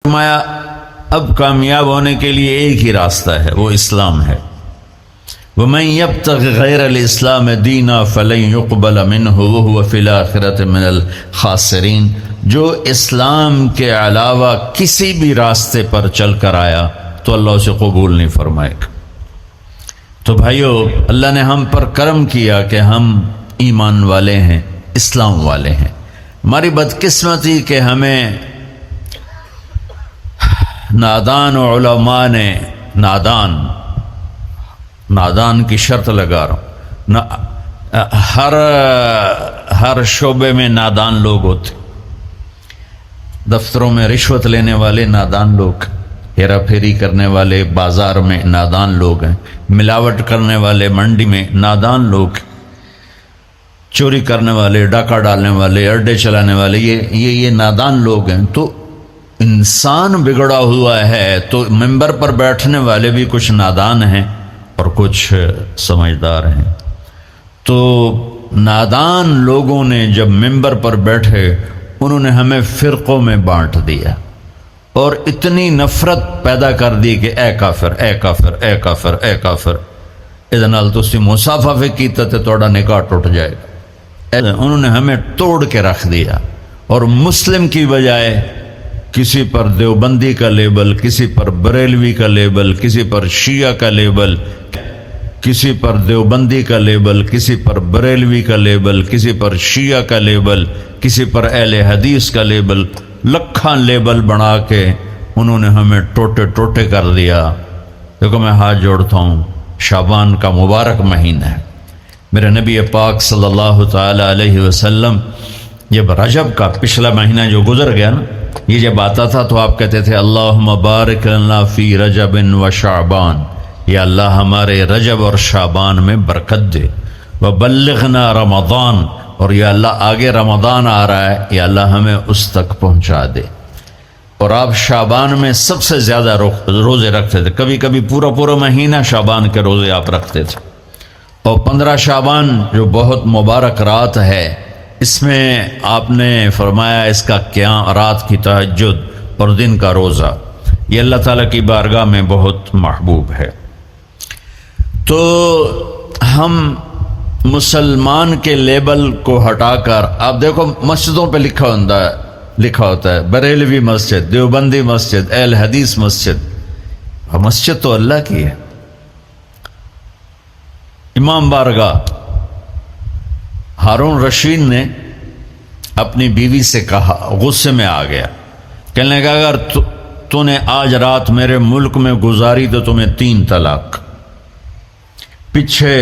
فرمایا اب کامیاب ہونے کے لیے ایک ہی راستہ ہے، وہ اسلام ہے۔ وَمَن يَبْتَغِ غَيْرَ الْإِسْلَامِ دِينًا فَلَن يُقْبَلَ مِنْهُ وَهُوَ فِي الْآخِرَةِ مِنَ الْخَاسِرِينَ۔ جو اسلام کے علاوہ کسی بھی راستے پر چل کر آیا تو اللہ اسے قبول نہیں فرمائے گا۔ تو بھائیو، اللہ نے ہم پر کرم کیا کہ ہم ایمان والے ہیں، اسلام والے ہیں۔ ہماری بدقسمتی کہ ہمیں نادان علماء نے نادان کی شرط لگا رہا ہوں، ہر شعبے میں نادان لوگ ہوتے، دفتروں میں رشوت لینے والے نادان لوگ، ہیرا پھیری کرنے والے بازار میں نادان لوگ ہیں، ملاوٹ کرنے والے منڈی میں نادان لوگ، چوری کرنے والے، ڈاکہ ڈالنے والے، اڈے چلانے والے، یہ نادان لوگ ہیں۔ تو انسان بگڑا ہوا ہے تو ممبر پر بیٹھنے والے بھی کچھ نادان ہیں اور کچھ سمجھدار ہیں۔ تو نادان لوگوں نے جب ممبر پر بیٹھے، انہوں نے ہمیں فرقوں میں بانٹ دیا اور اتنی نفرت پیدا کر دی کہ اے کافر، اے کافر، اے کافر، اے کافر، ادھے نال تسی مصافحہ بھی کیتا تے تہاڈا نکاح ٹوٹ جائے گا۔ انہوں نے ہمیں توڑ کے رکھ دیا، اور مسلم کی بجائے کسی پر دیوبندی کا لیبل، کسی پر بریلوی کا لیبل، کسی پر شیعہ کا لیبل، کسی پر دیوبندی کا لیبل، کسی پر بریلوی کا لیبل، کسی پر شیعہ کا لیبل، کسی پر اہل حدیث کا لیبل، لکھاں لیبل بنا کے انہوں نے ہمیں ٹوٹے ٹوٹے کر دیا۔ دیکھو، میں ہاتھ جوڑتا ہوں، شعبان کا مبارک مہینہ ہے، میرے نبی پاک صلی اللہ تعالی علیہ وسلم جب رجب کا پچھلا مہینہ جو گزر گیا نا، یہ جب آتا تھا تو آپ کہتے تھے اللہم بارک لنا فی رجب و شعبان، یا اللہ ہمارے رجب اور شعبان میں برکت دے، وبلغنا رمضان، اور یا اللہ آگے رمضان آ رہا ہے، یا اللہ ہمیں اس تک پہنچا دے۔ اور آپ شعبان میں سب سے زیادہ روزے رکھتے تھے، کبھی کبھی پورا مہینہ شعبان کے روزے آپ رکھتے تھے۔ اور 15 شعبان جو بہت مبارک رات ہے، اس میں آپ نے فرمایا اس کا قیام، رات کی تہجد اور دن کا روزہ، یہ اللہ تعالیٰ کی بارگاہ میں بہت محبوب ہے۔ تو ہم مسلمان کے لیبل کو ہٹا کر، آپ دیکھو مسجدوں پہ لکھا ہوتا ہے بریلوی مسجد، دیوبندی مسجد، اہل حدیث مسجد، اور مسجد تو اللہ کی ہے۔ امام بارگاہ ہارون رشید نے اپنی بیوی سے کہا، غصے میں آ گیا، کہنے لگا اگر تو نے آج رات میرے ملک میں گزاری تو تمہیں 3 طلاق۔ پیچھے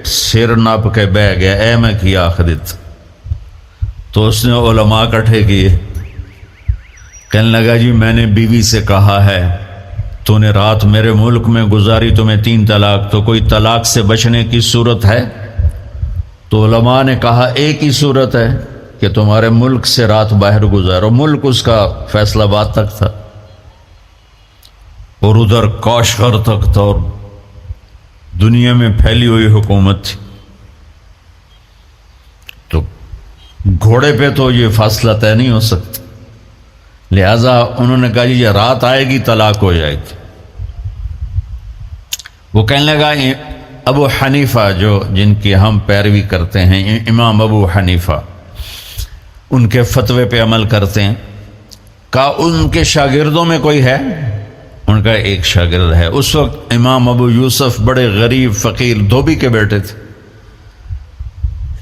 سر ناپ کے بہ گیا، اے میں کیا آخرت؟ تو اس نے علماء اکٹھے کیے، کہنے لگا جی میں نے بیوی سے کہا ہے تو نے رات میرے ملک میں گزاری تمہیں 3 طلاق، تو کوئی طلاق سے بچنے کی صورت ہے؟ تو علماء نے کہا ایک ہی صورت ہے کہ تمہارے ملک سے رات باہر گزارو۔ ملک اس کا فیصلہ باد تک تھا اور ادھر کاشغر تک تھا، اور دنیا میں پھیلی ہوئی حکومت تھی، تو گھوڑے پہ تو یہ فاصلہ طے نہیں ہو سکتا، لہذا انہوں نے کہا یہ رات آئے گی طلاق ہو جائے گی۔ وہ کہنے لگا ابو حنیفہ جن کی ہم پیروی کرتے ہیں، امام ابو حنیفہ، ان کے فتوے پہ عمل کرتے ہیں، کہا ان کے شاگردوں میں کوئی ہے؟ ان کا ایک شاگرد ہے۔ اس وقت امام ابو یوسف بڑے غریب فقیر دھوبی کے بیٹے تھے،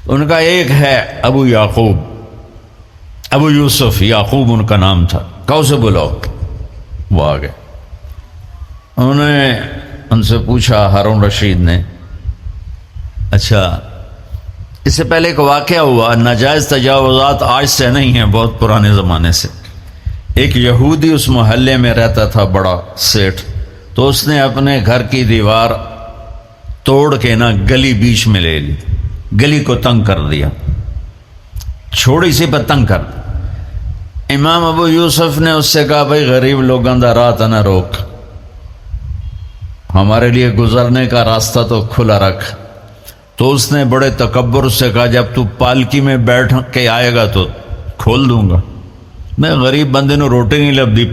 ان کا ایک ہے ابو یعقوب، ابو یوسف یعقوب ان کا نام تھا، کہا اسے بلاؤ۔ وہ آ گئے، انہوں نے ان سے پوچھا، ہارون رشید نے، اچھا اس سے پہلے ایک واقعہ ہوا، ناجائز تجاوزات آج سے نہیں ہیں، بہت پرانے زمانے سے۔ ایک یہودی اس محلے میں رہتا تھا، بڑا سیٹھ، تو اس نے اپنے گھر کی دیوار توڑ کے گلی بیچ میں لے لی، گلی کو تنگ کر دیا، چھوڑی سی پر تنگ کر دیا۔ امام ابو یوسف نے اس سے کہا بھائی غریب لوگوں دا راہ نہ روک، ہمارے لیے گزرنے کا راستہ تو کھلا رکھ۔ تو اس نے بڑے تکبر سے کہا جب تو پالکی میں بیٹھ کے آئے گا تو کھول دوں گا۔ میں غریب بندے نو روٹی نہیں لبدی،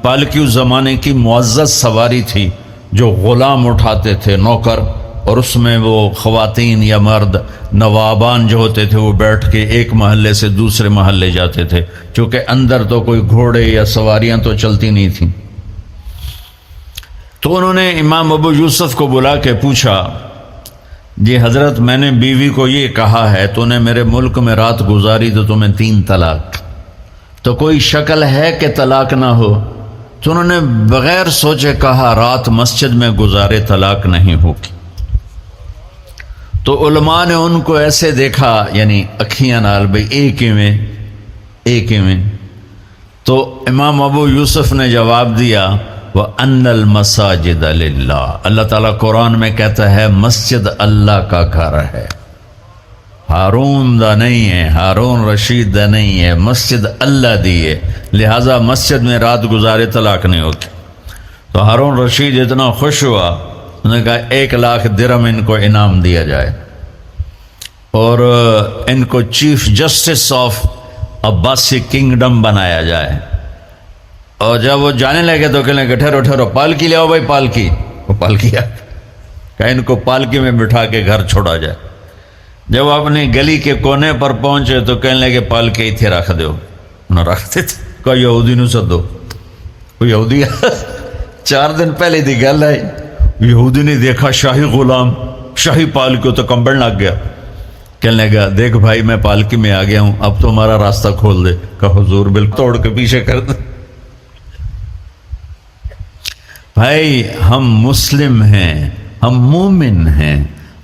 پالکی اس زمانے کی معزز سواری تھی جو غلام اٹھاتے تھے، نوکر، اور اس میں وہ خواتین یا مرد نوابان جو ہوتے تھے وہ بیٹھ کے ایک محلے سے دوسرے محلے جاتے تھے، چونکہ اندر تو کوئی گھوڑے یا سواریاں تو چلتی نہیں تھیں۔ تو انہوں نے امام ابو یوسف کو بلا کے پوچھا، جی حضرت میں نے بیوی کو یہ کہا ہے تو نے میرے ملک میں رات گزاری تو تمہیں 3 طلاق، تو کوئی شکل ہے کہ طلاق نہ ہو؟ تو انہوں نے بغیر سوچے کہا رات مسجد میں گزارے طلاق نہیں ہوگی۔ تو علماء نے ان کو ایسے دیکھا، یعنی اکھیاں نال بھئی ایک ہی میں۔ تو امام ابو یوسف نے جواب دیا وَأَنَّ الْمَسَاجِدَ لِلَّهِ، اللہ تعالیٰ قرآن میں کہتا ہے مسجد اللہ کا گھر ہے، ہارون دا نہیں ہے، ہارون رشید دا نہیں ہے، مسجد اللہ دی ہے، لہٰذا مسجد میں رات گزارے طلاق نہیں ہوتی۔ تو ہارون رشید اتنا خوش ہوا، انہوں نے کہا 1 لاکھ درہم ان کو انعام دیا جائے اور ان کو chief justice of Abbasi kingdom بنایا جائے۔ اور جب وہ جانے لگے تو کہنے لگے ٹھہرو ٹھہرو، پالکی لے آؤ بھائی، پالکی۔ وہ پالکی کہ ان کو پالکی میں بٹھا کے گھر چھوڑا جائے۔ جب اپنی گلی کے کونے پر پہنچے تو کہنے لگے پالکی اتھے رکھ دو، انہوں رکھتے تھے۔ کہا یہودی نو سدو، وہ یہودی 4 دن پہلے دی گل ہے، یہودی نے دیکھا شاہی غلام شاہی پالکی تو کمبل لگ گیا، کہنے لگا دیکھ بھائی میں پالکی میں آ گیا ہوں، اب تو ہمارا راستہ کھول دے۔ کہا حضور بالکل توڑ کے پیچھے کر دے۔ بھائی ہم مسلم ہیں، ہم مومن ہیں،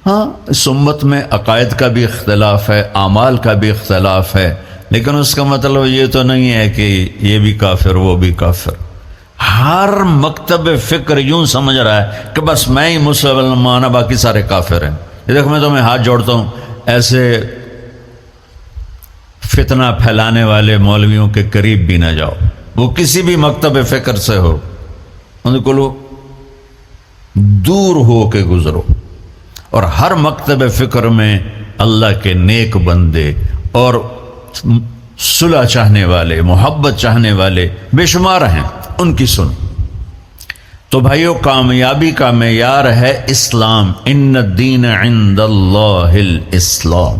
ہاں اس امت میں عقائد کا بھی اختلاف ہے، اعمال کا بھی اختلاف ہے، لیکن اس کا مطلب یہ تو نہیں ہے کہ یہ بھی کافر وہ بھی کافر۔ ہر مکتب فکر یوں سمجھ رہا ہے کہ بس میں ہی مسلمان ہوں، باقی سارے کافر ہیں۔ یہ دیکھو میں تمہیں ہاتھ جوڑتا ہوں، ایسے فتنہ پھیلانے والے مولویوں کے قریب بھی نہ جاؤ، وہ کسی بھی مکتب فکر سے ہو، ان کو دور ہو کے گزرو۔ اور ہر مکتب فکر میں اللہ کے نیک بندے اور صلح چاہنے والے، محبت چاہنے والے بے شمار ہیں، ان کی سن۔ تو بھائیو کامیابی کا معیار ہے اسلام، ان الدین عند اللہ الاسلام،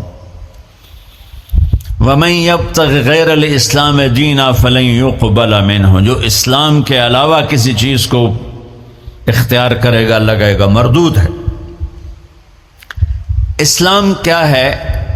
ومن یبتغ غیر الاسلام دینا فلن یقبل منہ، جو اسلام کے علاوہ کسی چیز کو اختیار کرے گا اللہ کہے گا مردود ہے۔ اسلام کیا ہے؟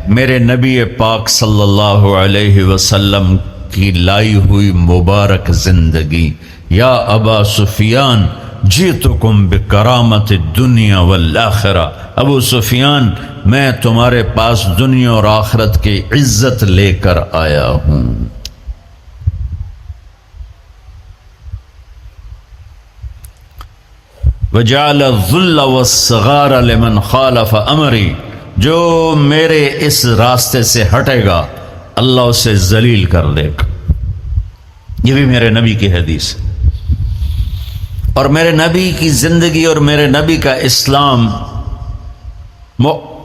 میرے نبی پاک صلی اللہ علیہ وسلم کی لائی ہوئی مبارک زندگی۔ یا ابا سفیان جئتکم بکرامت الدنیا والآخرہ، ابو سفیان میں تمہارے پاس دنیا اور آخرت کی عزت لے کر آیا ہوں۔ وجعل الذل والصغار لمن خالف امری، جو میرے اس راستے سے ہٹے گا اللہ اسے ذلیل کر دے گا۔ یہ بھی میرے نبی کی حدیث ہے، اور میرے نبی کی زندگی اور میرے نبی کا اسلام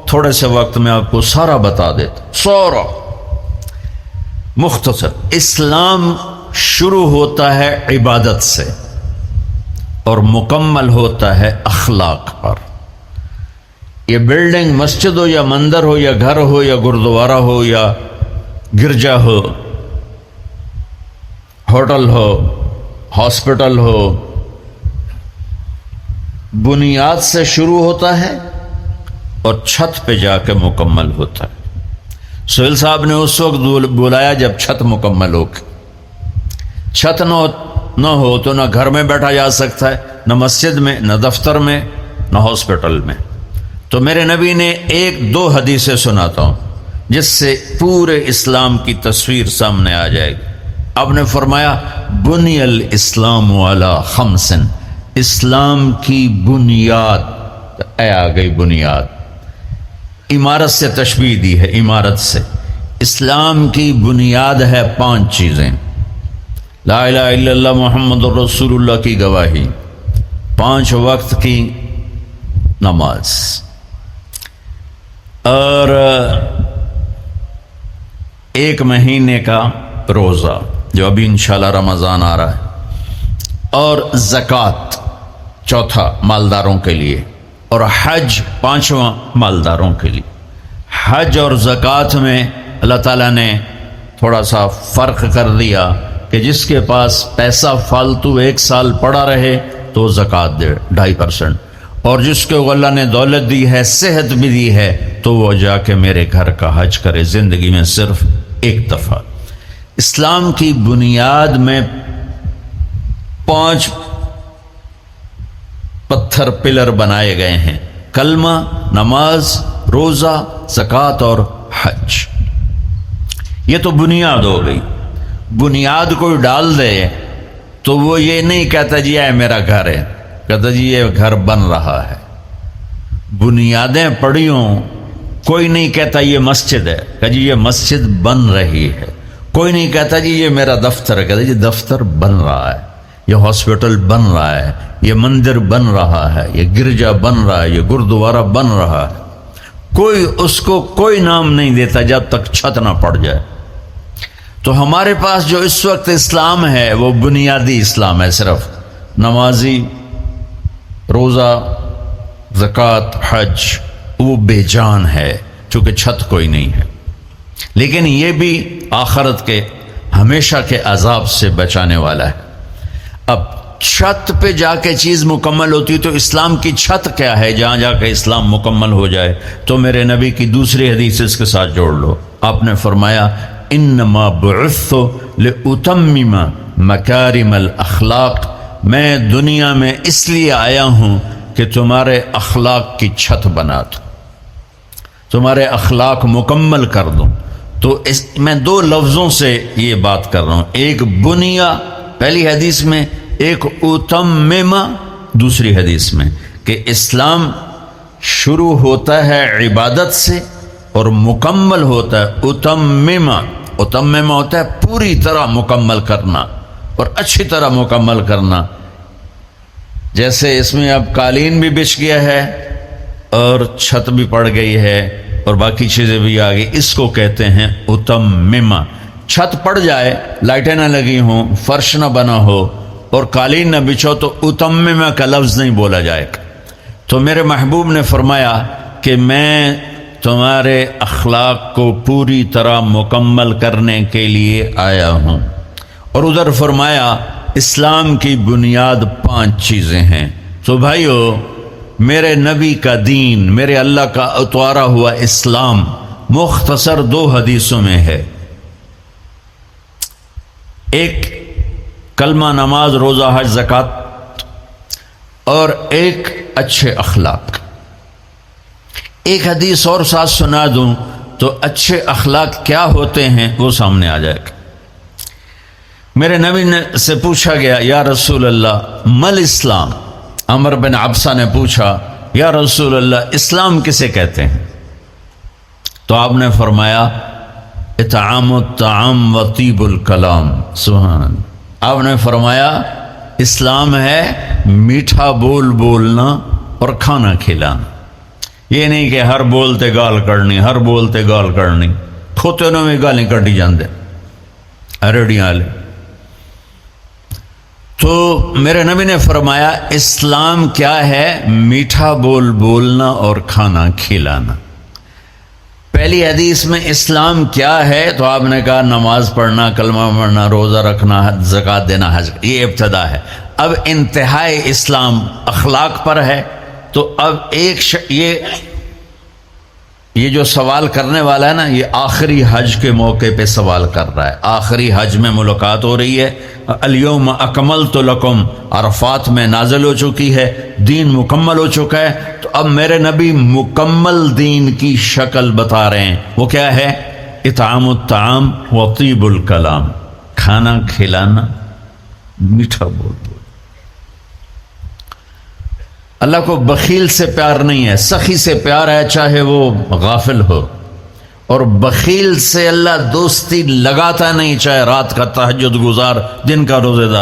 تھوڑے سے وقت میں آپ کو سارا بتا دیتا، سارا مختصر۔ اسلام شروع ہوتا ہے عبادت سے اور مکمل ہوتا ہے اخلاق پر۔ یہ بلڈنگ مسجد ہو یا مندر ہو یا گھر ہو یا گردوارہ ہو یا گرجا ہو، ہوٹل ہو، ہاسپٹل ہو، بنیاد سے شروع ہوتا ہے اور چھت پہ جا کے مکمل ہوتا ہے۔ سہیل صاحب نے اس وقت بلایا جب چھت مکمل ہو گئی۔ چھت نہ ہو تو نہ گھر میں بیٹھا جا سکتا ہے، نہ مسجد میں، نہ دفتر میں، نہ ہاسپٹل میں۔ تو میرے نبی نے 1-2 حدیثیں سناتا ہوں جس سے پورے اسلام کی تصویر سامنے آ جائے گی۔ آپ نے فرمایا بنی الاسلام علی 5، اسلام کی بنیاد، آ گئی بنیاد، عمارت سے تشبیہ دی ہے، عمارت سے۔ اسلام کی بنیاد ہے 5 چیزیں، لا الہ الا اللہ محمد رسول اللہ کی گواہی، 5 وقت کی نماز، اور 1 مہینے کا روزہ جو ابھی انشاءاللہ رمضان آ رہا ہے، اور زکوٰۃ چوتھا مالداروں کے لیے، اور حج پانچواں مالداروں کے لیے۔ حج اور زکوٰۃ میں اللہ تعالیٰ نے تھوڑا سا فرق کر دیا کہ جس کے پاس پیسہ فالتو 1 سال پڑا رہے تو زکوٰۃ دے 2.5%، اور جس کو اللہ نے دولت دی ہے، صحت بھی دی ہے، تو وہ جا کے میرے گھر کا حج کرے زندگی میں صرف 1 دفعہ۔ اسلام کی بنیاد میں 5 پتھر پلر بنائے گئے ہیں: کلمہ، نماز، روزہ، زکوٰۃ اور حج۔ یہ تو بنیاد ہو گئی۔ بنیاد کوئی ڈال دے تو وہ یہ نہیں کہتا جی یہ میرا گھر ہے، کہتا جی یہ گھر بن رہا ہے۔ بنیادیں پڑی ہوں، کوئی نہیں کہتا یہ مسجد ہے، کہ جی یہ مسجد بن رہی ہے۔ کوئی نہیں کہتا جی یہ میرا دفتر ہے، کہتا جی دفتر بن رہا ہے، یہ ہاسپٹل بن رہا ہے، یہ مندر بن رہا ہے، یہ گرجا بن رہا ہے، یہ گردوارہ بن رہا ہے۔ کوئی اس کو کوئی نام نہیں دیتا جب تک چھت نہ پڑ جائے۔ تو ہمارے پاس جو اس وقت اسلام ہے وہ بنیادی اسلام ہے، صرف نمازی، روزہ، زکوٰۃ، حج، وہ بے جان ہے چونکہ چھت کوئی نہیں ہے۔ لیکن یہ بھی آخرت کے ہمیشہ کے عذاب سے بچانے والا ہے۔ اب چھت پہ جا کے چیز مکمل ہوتی تو اسلام کی چھت کیا ہے جہاں جا کے اسلام مکمل ہو جائے؟ تو میرے نبی کی دوسری حدیث اس کے ساتھ جوڑ لو۔ آپ نے فرمایا انما بعثت لاتمم مکارم الاخلاق، میں دنیا میں اس لیے آیا ہوں کہ تمہارے اخلاق کی چھت بنا دوں، تمہارے اخلاق مکمل کر دوں۔ تو میں 2 لفظوں سے یہ بات کر رہا ہوں، ایک بنیا پہلی حدیث میں، ایک اتممہ دوسری حدیث میں، کہ اسلام شروع ہوتا ہے عبادت سے اور مکمل ہوتا ہے اتممہ۔ اتممہ ہوتا ہے پوری طرح مکمل کرنا اور اچھی طرح مکمل کرنا۔ جیسے اس میں اب قالین بھی بچھ گیا ہے اور چھت بھی پڑ گئی ہے اور باقی چیزیں بھی آ گئی، اس کو کہتے ہیں اتممہ۔ چھت پڑ جائے، لائٹیں نہ لگی ہوں، فرش نہ بنا ہو اور قالین نہ بچھو تو اتممہ کا لفظ نہیں بولا جائے گا۔ تو میرے محبوب نے فرمایا کہ میں تمہارے اخلاق کو پوری طرح مکمل کرنے کے لیے آیا ہوں۔ اور ادھر فرمایا اسلام کی بنیاد 5 چیزیں ہیں۔ تو بھائیو، میرے نبی کا دین، میرے اللہ کا اتوارا ہوا اسلام مختصر 2 حدیثوں میں ہے، ایک کلمہ، نماز، روزہ، حج، زکوٰۃ، اور ایک اچھے اخلاق۔ ایک حدیث اور ساتھ سنا دوں تو اچھے اخلاق کیا ہوتے ہیں وہ سامنے آ جائے گا۔ میرے نبی سے پوچھا گیا یا رسول اللہ مل اسلام؟ عمر بن عبسہ نے پوچھا یا رسول اللہ اسلام کسے کہتے ہیں؟ تو آپ نے فرمایا اطعام الطعام و طیب الکلام۔ سبحان۔ آپ نے فرمایا اسلام ہے میٹھا بول بولنا اور کھانا کھلانا۔ یہ نہیں کہ ہر بولتے گال کرنی، ہر بولتے گال کرنی، کھوتے انہوں میں گالیں کٹی جاندے ریڑیاں والے۔ تو میرے نبی نے فرمایا اسلام کیا ہے؟ میٹھا بول بولنا اور کھانا کھلانا۔ پہلی حدیث میں اسلام کیا ہے تو آپ نے کہا نماز پڑھنا، کلمہ پڑھنا، روزہ رکھنا، زکوٰۃ دینا، حج۔ یہ ابتدا ہے۔ اب انتہائی اسلام اخلاق پر ہے۔ تو اب یہ جو سوال کرنے والا ہے نا، یہ آخری حج کے موقع پہ سوال کر رہا ہے۔ آخری حج میں ملاقات ہو رہی ہے۔ الیوم اکملت لکم عرفات میں نازل ہو چکی ہے، دین مکمل ہو چکا ہے۔ تو اب میرے نبی مکمل دین کی شکل بتا رہے ہیں۔ وہ کیا ہے؟ اطعام الطعام و طیب الکلام، کھانا کھلانا، میٹھا بول بول۔ اللہ کو بخیل سے پیار نہیں ہے، سخی سے پیار ہے، چاہے وہ غافل ہو۔ اور بخیل سے اللہ دوستی لگاتا نہیں، چاہے رات کا تہجد گزار، دن کا روزے دار۔